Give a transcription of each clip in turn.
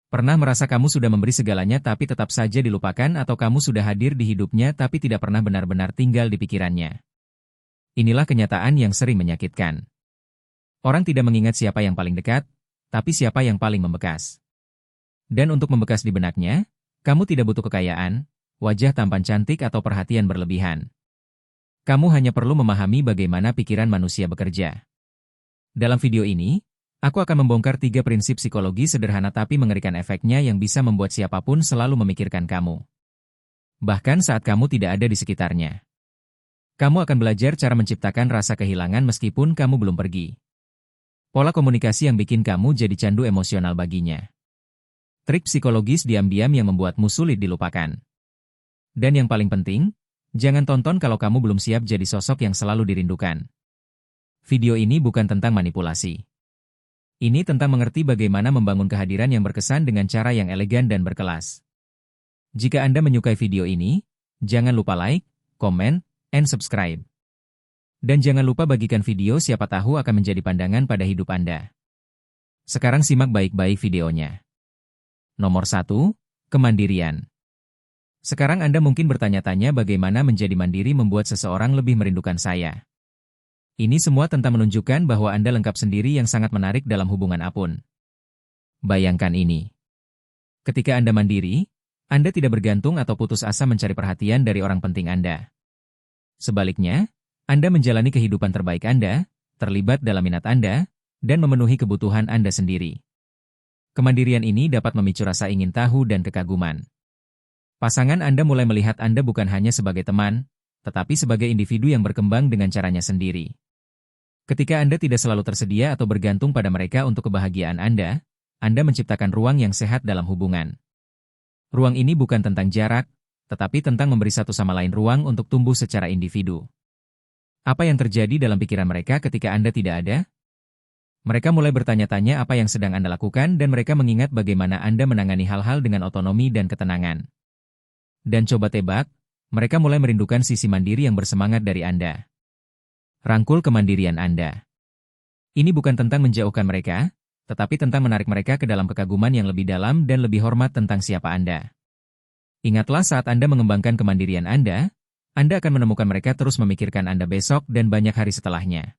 Pernah merasa kamu sudah memberi segalanya tapi tetap saja dilupakan atau kamu sudah hadir di hidupnya tapi tidak pernah benar-benar tinggal di pikirannya? Inilah kenyataan yang sering menyakitkan. Orang tidak mengingat siapa yang paling dekat, tapi siapa yang paling membekas. Dan untuk membekas di benaknya, kamu tidak butuh kekayaan, wajah tampan cantik atau perhatian berlebihan. Kamu hanya perlu memahami bagaimana pikiran manusia bekerja. Dalam video ini, aku akan membongkar 3 prinsip psikologi sederhana tapi mengerikan efeknya yang bisa membuat siapapun selalu memikirkan kamu. Bahkan saat kamu tidak ada di sekitarnya. Kamu akan belajar cara menciptakan rasa kehilangan meskipun kamu belum pergi. Pola komunikasi yang bikin kamu jadi candu emosional baginya. Trik psikologis diam-diam yang membuatmu sulit dilupakan. Dan yang paling penting, jangan tonton kalau kamu belum siap jadi sosok yang selalu dirindukan. Video ini bukan tentang manipulasi. Ini tentang mengerti bagaimana membangun kehadiran yang berkesan dengan cara yang elegan dan berkelas. Jika Anda menyukai video ini, jangan lupa like, komen, and subscribe. Dan jangan lupa bagikan video siapa tahu akan menjadi pandangan pada hidup Anda. Sekarang simak baik-baik videonya. Nomor 1, kemandirian. Sekarang Anda mungkin bertanya-tanya bagaimana menjadi mandiri membuat seseorang lebih merindukan saya. Ini semua tentang menunjukkan bahwa Anda lengkap sendiri yang sangat menarik dalam hubungan apapun. Bayangkan ini. Ketika Anda mandiri, Anda tidak bergantung atau putus asa mencari perhatian dari orang penting Anda. Sebaliknya, Anda menjalani kehidupan terbaik Anda, terlibat dalam minat Anda, dan memenuhi kebutuhan Anda sendiri. Kemandirian ini dapat memicu rasa ingin tahu dan kekaguman. Pasangan Anda mulai melihat Anda bukan hanya sebagai teman, tetapi sebagai individu yang berkembang dengan caranya sendiri. Ketika Anda tidak selalu tersedia atau bergantung pada mereka untuk kebahagiaan Anda menciptakan ruang yang sehat dalam hubungan. Ruang ini bukan tentang jarak, tetapi tentang memberi satu sama lain ruang untuk tumbuh secara individu. Apa yang terjadi dalam pikiran mereka ketika Anda tidak ada? Mereka mulai bertanya-tanya apa yang sedang Anda lakukan dan mereka mengingat bagaimana Anda menangani hal-hal dengan otonomi dan ketenangan. Dan coba tebak, mereka mulai merindukan sisi mandiri yang bersemangat dari Anda. Rangkul kemandirian Anda. Ini bukan tentang menjauhkan mereka, tetapi tentang menarik mereka ke dalam kekaguman yang lebih dalam dan lebih hormat tentang siapa Anda. Ingatlah saat Anda mengembangkan kemandirian Anda akan menemukan mereka terus memikirkan Anda besok dan banyak hari setelahnya.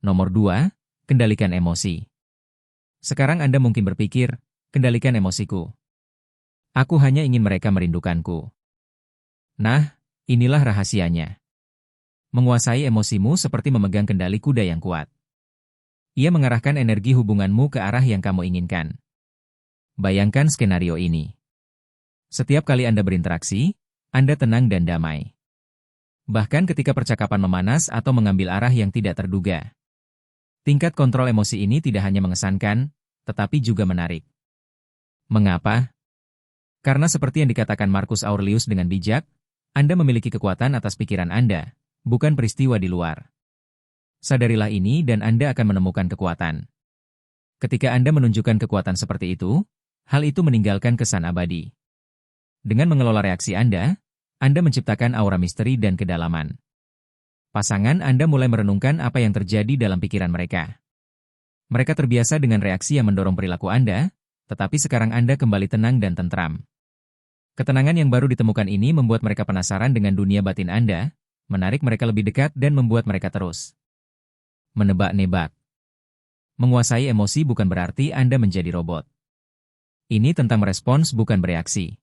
Nomor 2, kendalikan emosi. Sekarang Anda mungkin berpikir, kendalikan emosiku. Aku hanya ingin mereka merindukanku. Nah, inilah rahasianya. Menguasai emosimu seperti memegang kendali kuda yang kuat. Ia mengarahkan energi hubunganmu ke arah yang kamu inginkan. Bayangkan skenario ini. Setiap kali Anda berinteraksi, Anda tenang dan damai. Bahkan ketika percakapan memanas atau mengambil arah yang tidak terduga. Tingkat kontrol emosi ini tidak hanya mengesankan, tetapi juga menarik. Mengapa? Karena seperti yang dikatakan Marcus Aurelius dengan bijak, Anda memiliki kekuatan atas pikiran Anda, bukan peristiwa di luar. Sadarilah ini dan Anda akan menemukan kekuatan. Ketika Anda menunjukkan kekuatan seperti itu, hal itu meninggalkan kesan abadi. Dengan mengelola reaksi Anda menciptakan aura misteri dan kedalaman. Pasangan Anda mulai merenungkan apa yang terjadi dalam pikiran mereka. Mereka terbiasa dengan reaksi yang mendorong perilaku Anda, tetapi sekarang Anda kembali tenang dan tentram. Ketenangan yang baru ditemukan ini membuat mereka penasaran dengan dunia batin Anda, menarik mereka lebih dekat dan membuat mereka terus menebak-nebak. Menguasai emosi bukan berarti Anda menjadi robot. Ini tentang merespons bukan bereaksi.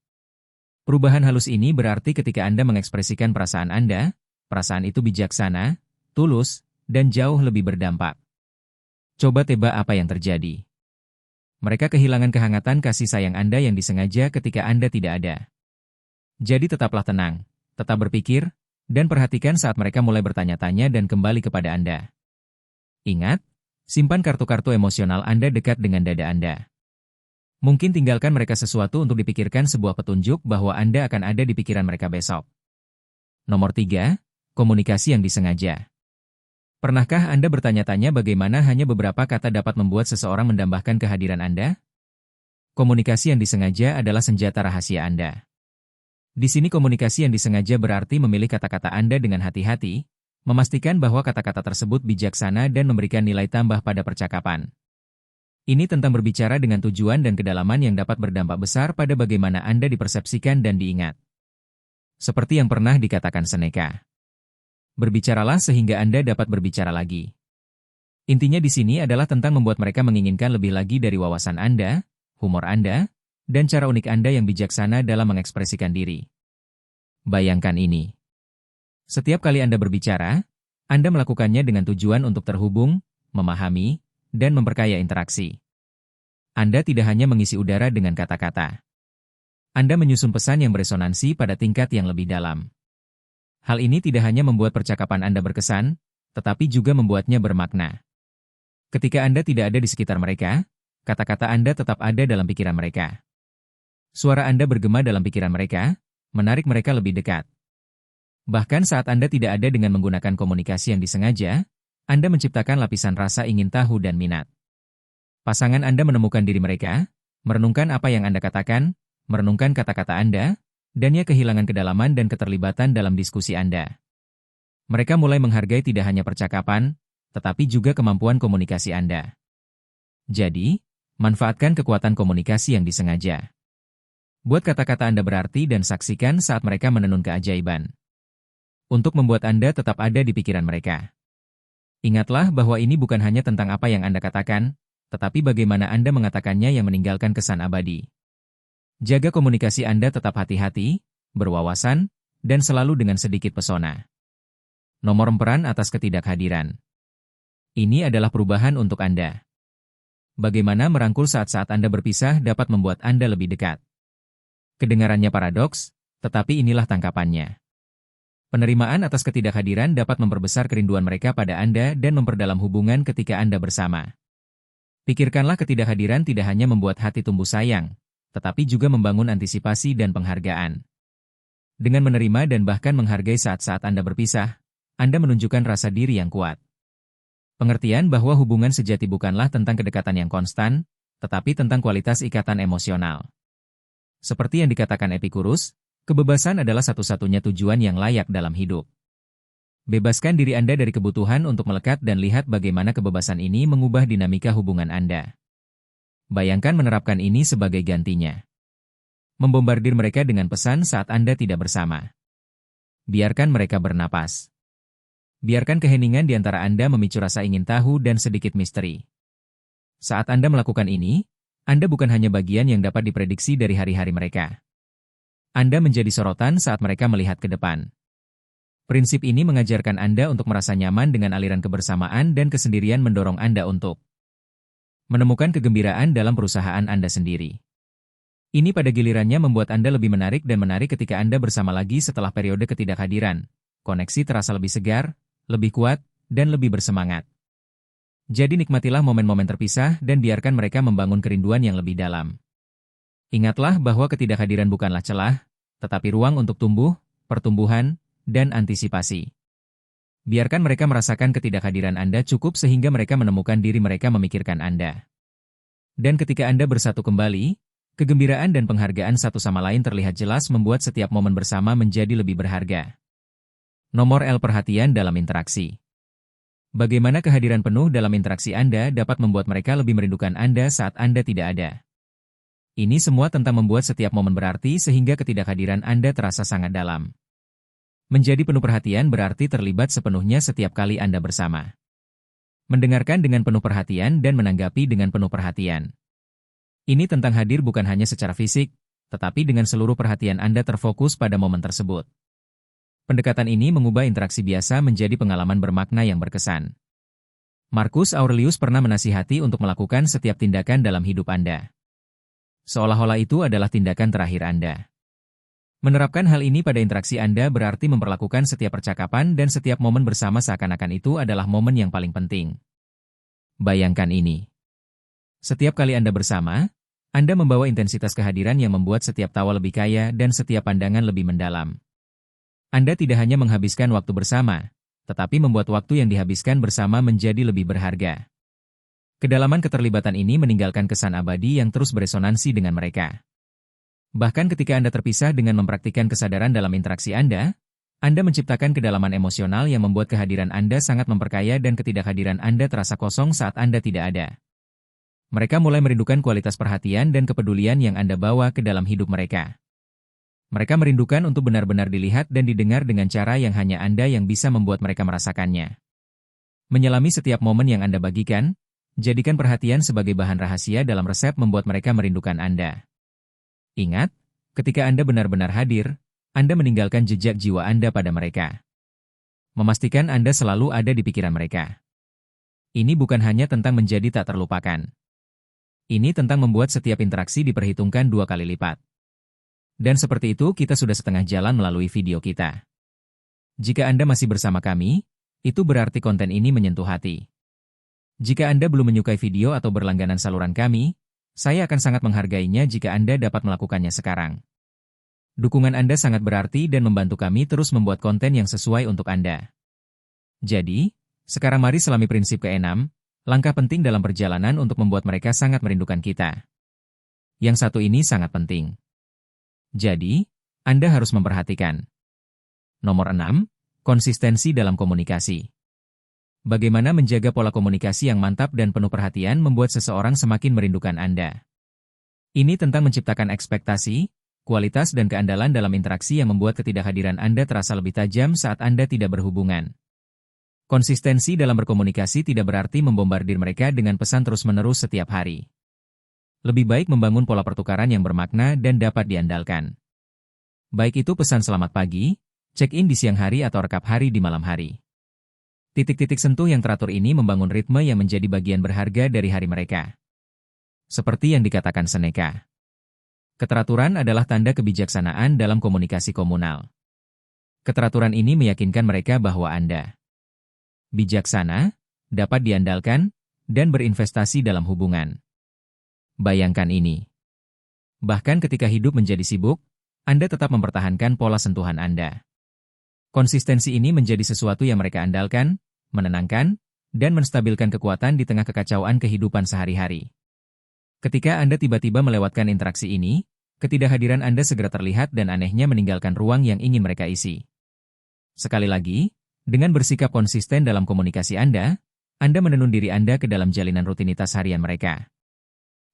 Perubahan halus ini berarti ketika Anda mengekspresikan perasaan Anda, perasaan itu bijaksana, tulus, dan jauh lebih berdampak. Coba tebak apa yang terjadi. Mereka kehilangan kehangatan kasih sayang Anda yang disengaja ketika Anda tidak ada. Jadi tetaplah tenang, tetap berpikir, dan perhatikan saat mereka mulai bertanya-tanya dan kembali kepada Anda. Ingat, simpan kartu-kartu emosional Anda dekat dengan dada Anda. Mungkin tinggalkan mereka sesuatu untuk dipikirkan sebuah petunjuk bahwa Anda akan ada di pikiran mereka besok. Nomor 3, komunikasi yang disengaja. Pernahkah Anda bertanya-tanya bagaimana hanya beberapa kata dapat membuat seseorang mendambahkan kehadiran Anda? Komunikasi yang disengaja adalah senjata rahasia Anda. Di sini komunikasi yang disengaja berarti memilih kata-kata Anda dengan hati-hati, memastikan bahwa kata-kata tersebut bijaksana dan memberikan nilai tambah pada percakapan. Ini tentang berbicara dengan tujuan dan kedalaman yang dapat berdampak besar pada bagaimana Anda dipersepsikan dan diingat. Seperti yang pernah dikatakan Seneca. Berbicaralah sehingga Anda dapat berbicara lagi. Intinya di sini adalah tentang membuat mereka menginginkan lebih lagi dari wawasan Anda, humor Anda, dan cara unik Anda yang bijaksana dalam mengekspresikan diri. Bayangkan ini. Setiap kali Anda berbicara, Anda melakukannya dengan tujuan untuk terhubung, memahami, dan memperkaya interaksi. Anda tidak hanya mengisi udara dengan kata-kata. Anda menyusun pesan yang beresonansi pada tingkat yang lebih dalam. Hal ini tidak hanya membuat percakapan Anda berkesan, tetapi juga membuatnya bermakna. Ketika Anda tidak ada di sekitar mereka, kata-kata Anda tetap ada dalam pikiran mereka. Suara Anda bergema dalam pikiran mereka, menarik mereka lebih dekat. Bahkan saat Anda tidak ada dengan menggunakan komunikasi yang disengaja, Anda menciptakan lapisan rasa ingin tahu dan minat. Pasangan Anda menemukan diri mereka, merenungkan apa yang Anda katakan, merenungkan kata-kata Anda, dan ia kehilangan kedalaman dan keterlibatan dalam diskusi Anda. Mereka mulai menghargai tidak hanya percakapan, tetapi juga kemampuan komunikasi Anda. Jadi, manfaatkan kekuatan komunikasi yang disengaja. Buat kata-kata Anda berarti dan saksikan saat mereka menenun keajaiban. Untuk membuat Anda tetap ada di pikiran mereka. Ingatlah bahwa ini bukan hanya tentang apa yang Anda katakan, tetapi bagaimana Anda mengatakannya yang meninggalkan kesan abadi. Jaga komunikasi Anda tetap hati-hati, berwawasan, dan selalu dengan sedikit pesona. Nomor peran atas ketidakhadiran. Ini adalah perubahan untuk Anda. Bagaimana merangkul saat-saat Anda berpisah dapat membuat Anda lebih dekat. Kedengarannya paradoks, tetapi inilah tangkapannya. Penerimaan atas ketidakhadiran dapat memperbesar kerinduan mereka pada Anda dan memperdalam hubungan ketika Anda bersama. Pikirkanlah ketidakhadiran tidak hanya membuat hati tumbuh sayang, tetapi juga membangun antisipasi dan penghargaan. Dengan menerima dan bahkan menghargai saat-saat Anda berpisah, Anda menunjukkan rasa diri yang kuat. Pengertian bahwa hubungan sejati bukanlah tentang kedekatan yang konstan, tetapi tentang kualitas ikatan emosional. Seperti yang dikatakan Epikurus, kebebasan adalah satu-satunya tujuan yang layak dalam hidup. Bebaskan diri Anda dari kebutuhan untuk melekat dan lihat bagaimana kebebasan ini mengubah dinamika hubungan Anda. Bayangkan menerapkan ini sebagai gantinya. Membombardir mereka dengan pesan saat Anda tidak bersama. Biarkan mereka bernapas. Biarkan keheningan di antara Anda memicu rasa ingin tahu dan sedikit misteri. Saat Anda melakukan ini, Anda bukan hanya bagian yang dapat diprediksi dari hari-hari mereka. Anda menjadi sorotan saat mereka melihat ke depan. Prinsip ini mengajarkan Anda untuk merasa nyaman dengan aliran kebersamaan dan kesendirian mendorong Anda untuk menemukan kegembiraan dalam perusahaan Anda sendiri. Ini pada gilirannya membuat Anda lebih menarik dan menarik ketika Anda bersama lagi setelah periode ketidakhadiran. Koneksi terasa lebih segar, lebih kuat, dan lebih bersemangat. Jadi nikmatilah momen-momen terpisah dan biarkan mereka membangun kerinduan yang lebih dalam. Ingatlah bahwa ketidakhadiran bukanlah celah, tetapi ruang untuk tumbuh, pertumbuhan, dan antisipasi. Biarkan mereka merasakan ketidakhadiran Anda cukup sehingga mereka menemukan diri mereka memikirkan Anda. Dan ketika Anda bersatu kembali, kegembiraan dan penghargaan satu sama lain terlihat jelas membuat setiap momen bersama menjadi lebih berharga. Nomor L perhatian dalam interaksi. Bagaimana kehadiran penuh dalam interaksi Anda dapat membuat mereka lebih merindukan Anda saat Anda tidak ada. Ini semua tentang membuat setiap momen berarti sehingga ketidakhadiran Anda terasa sangat dalam. Menjadi penuh perhatian berarti terlibat sepenuhnya setiap kali Anda bersama. Mendengarkan dengan penuh perhatian dan menanggapi dengan penuh perhatian. Ini tentang hadir bukan hanya secara fisik, tetapi dengan seluruh perhatian Anda terfokus pada momen tersebut. Pendekatan ini mengubah interaksi biasa menjadi pengalaman bermakna yang berkesan. Marcus Aurelius pernah menasihati untuk melakukan setiap tindakan dalam hidup Anda seolah-olah itu adalah tindakan terakhir Anda. Menerapkan hal ini pada interaksi Anda berarti memperlakukan setiap percakapan dan setiap momen bersama seakan-akan itu adalah momen yang paling penting. Bayangkan ini. Setiap kali Anda bersama, Anda membawa intensitas kehadiran yang membuat setiap tawa lebih kaya dan setiap pandangan lebih mendalam. Anda tidak hanya menghabiskan waktu bersama, tetapi membuat waktu yang dihabiskan bersama menjadi lebih berharga. Kedalaman keterlibatan ini meninggalkan kesan abadi yang terus beresonansi dengan mereka. Bahkan ketika Anda terpisah dengan mempraktikkan kesadaran dalam interaksi Anda menciptakan kedalaman emosional yang membuat kehadiran Anda sangat memperkaya dan ketidakhadiran Anda terasa kosong saat Anda tidak ada. Mereka mulai merindukan kualitas perhatian dan kepedulian yang Anda bawa ke dalam hidup mereka. Mereka merindukan untuk benar-benar dilihat dan didengar dengan cara yang hanya Anda yang bisa membuat mereka merasakannya. Menyelami setiap momen yang Anda bagikan, jadikan perhatian sebagai bahan rahasia dalam resep membuat mereka merindukan Anda. Ingat, ketika Anda benar-benar hadir, Anda meninggalkan jejak jiwa Anda pada mereka. Memastikan Anda selalu ada di pikiran mereka. Ini bukan hanya tentang menjadi tak terlupakan. Ini tentang membuat setiap interaksi diperhitungkan 2 kali lipat. Dan seperti itu kita sudah setengah jalan melalui video kita. Jika Anda masih bersama kami, itu berarti konten ini menyentuh hati. Jika Anda belum menyukai video atau berlangganan saluran kami, saya akan sangat menghargainya jika Anda dapat melakukannya sekarang. Dukungan Anda sangat berarti dan membantu kami terus membuat konten yang sesuai untuk Anda. Jadi, sekarang mari selami prinsip ke-6, langkah penting dalam perjalanan untuk membuat mereka sangat merindukan kita. Yang satu ini sangat penting. Jadi, Anda harus memperhatikan. Nomor 6, konsistensi dalam komunikasi. Bagaimana menjaga pola komunikasi yang mantap dan penuh perhatian membuat seseorang semakin merindukan Anda. Ini tentang menciptakan ekspektasi, kualitas dan keandalan dalam interaksi yang membuat ketidakhadiran Anda terasa lebih tajam saat Anda tidak berhubungan. Konsistensi dalam berkomunikasi tidak berarti membombardir mereka dengan pesan terus-menerus setiap hari. Lebih baik membangun pola pertukaran yang bermakna dan dapat diandalkan. Baik itu pesan selamat pagi, check-in di siang hari atau rekap hari di malam hari. Titik-titik sentuh yang teratur ini membangun ritme yang menjadi bagian berharga dari hari mereka. Seperti yang dikatakan Seneca. Keteraturan adalah tanda kebijaksanaan dalam komunikasi komunal. Keteraturan ini meyakinkan mereka bahwa Anda bijaksana, dapat diandalkan, dan berinvestasi dalam hubungan. Bayangkan ini. Bahkan ketika hidup menjadi sibuk, Anda tetap mempertahankan pola sentuhan Anda. Konsistensi ini menjadi sesuatu yang mereka andalkan, menenangkan, dan menstabilkan kekuatan di tengah kekacauan kehidupan sehari-hari. Ketika Anda tiba-tiba melewatkan interaksi ini, ketidakhadiran Anda segera terlihat dan anehnya meninggalkan ruang yang ingin mereka isi. Sekali lagi, dengan bersikap konsisten dalam komunikasi Anda menenun diri Anda ke dalam jalinan rutinitas harian mereka.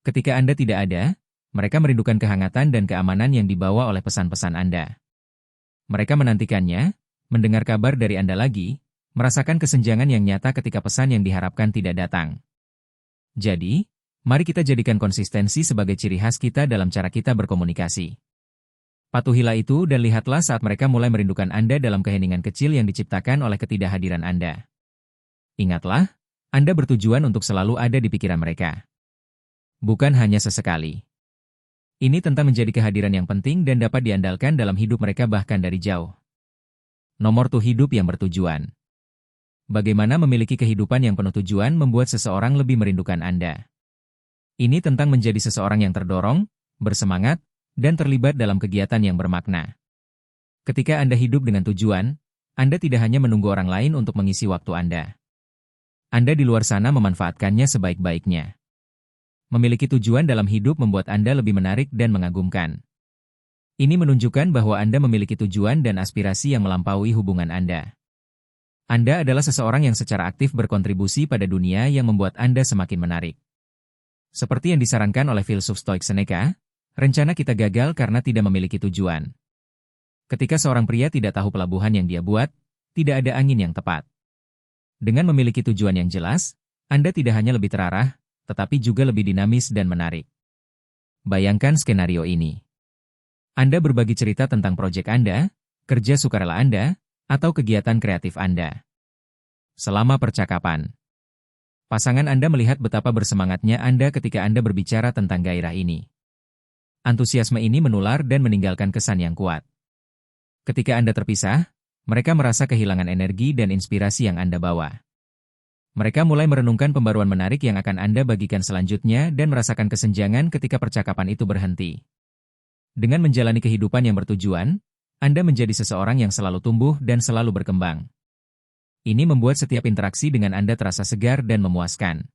Ketika Anda tidak ada, mereka merindukan kehangatan dan keamanan yang dibawa oleh pesan-pesan Anda. Mereka menantikannya, mendengar kabar dari Anda lagi, merasakan kesenjangan yang nyata ketika pesan yang diharapkan tidak datang. Jadi, mari kita jadikan konsistensi sebagai ciri khas kita dalam cara kita berkomunikasi. Patuhilah itu dan lihatlah saat mereka mulai merindukan Anda dalam keheningan kecil yang diciptakan oleh ketidakhadiran Anda. Ingatlah, Anda bertujuan untuk selalu ada di pikiran mereka. Bukan hanya sesekali. Ini tentang menjadi kehadiran yang penting dan dapat diandalkan dalam hidup mereka bahkan dari jauh. Nomor 2, hidup yang bertujuan. Bagaimana memiliki kehidupan yang penuh tujuan membuat seseorang lebih merindukan Anda. Ini tentang menjadi seseorang yang terdorong, bersemangat, dan terlibat dalam kegiatan yang bermakna. Ketika Anda hidup dengan tujuan, Anda tidak hanya menunggu orang lain untuk mengisi waktu Anda. Anda di luar sana memanfaatkannya sebaik-baiknya. Memiliki tujuan dalam hidup membuat Anda lebih menarik dan mengagumkan. Ini menunjukkan bahwa Anda memiliki tujuan dan aspirasi yang melampaui hubungan Anda. Anda adalah seseorang yang secara aktif berkontribusi pada dunia yang membuat Anda semakin menarik. Seperti yang disarankan oleh filsuf Stoik Seneca, rencana kita gagal karena tidak memiliki tujuan. Ketika seorang pria tidak tahu pelabuhan yang dia buat, tidak ada angin yang tepat. Dengan memiliki tujuan yang jelas, Anda tidak hanya lebih terarah, tetapi juga lebih dinamis dan menarik. Bayangkan skenario ini. Anda berbagi cerita tentang proyek Anda, kerja sukarela Anda, atau kegiatan kreatif Anda. Selama percakapan, pasangan Anda melihat betapa bersemangatnya Anda ketika Anda berbicara tentang gairah ini. Antusiasme ini menular dan meninggalkan kesan yang kuat. Ketika Anda terpisah, mereka merasa kehilangan energi dan inspirasi yang Anda bawa. Mereka mulai merenungkan pembaruan menarik yang akan Anda bagikan selanjutnya dan merasakan kesenjangan ketika percakapan itu berhenti. Dengan menjalani kehidupan yang bertujuan, Anda menjadi seseorang yang selalu tumbuh dan selalu berkembang. Ini membuat setiap interaksi dengan Anda terasa segar dan memuaskan.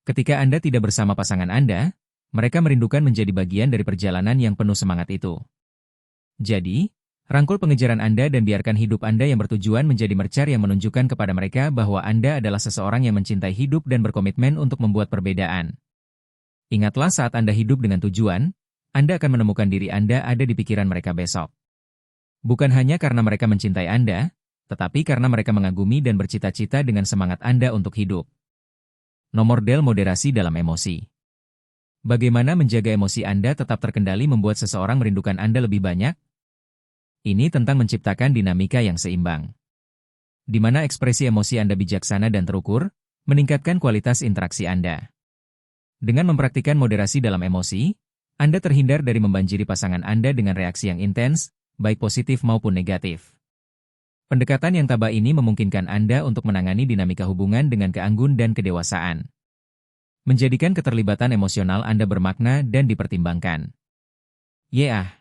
Ketika Anda tidak bersama pasangan Anda, mereka merindukan menjadi bagian dari perjalanan yang penuh semangat itu. Jadi, rangkul pengejaran Anda dan biarkan hidup Anda yang bertujuan menjadi mercar yang menunjukkan kepada mereka bahwa Anda adalah seseorang yang mencintai hidup dan berkomitmen untuk membuat perbedaan. Ingatlah saat Anda hidup dengan tujuan, Anda akan menemukan diri Anda ada di pikiran mereka besok. Bukan hanya karena mereka mencintai Anda, tetapi karena mereka mengagumi dan bercita-cita dengan semangat Anda untuk hidup. Nomor Del moderasi dalam emosi. Bagaimana menjaga emosi Anda tetap terkendali membuat seseorang merindukan Anda lebih banyak? Ini tentang menciptakan dinamika yang seimbang, di mana ekspresi emosi Anda bijaksana dan terukur, meningkatkan kualitas interaksi Anda. Dengan mempraktikkan moderasi dalam emosi, Anda terhindar dari membanjiri pasangan Anda dengan reaksi yang intens, baik positif maupun negatif. Pendekatan yang tabah ini memungkinkan Anda untuk menangani dinamika hubungan dengan keanggun dan kedewasaan, menjadikan keterlibatan emosional Anda bermakna dan dipertimbangkan. Ya,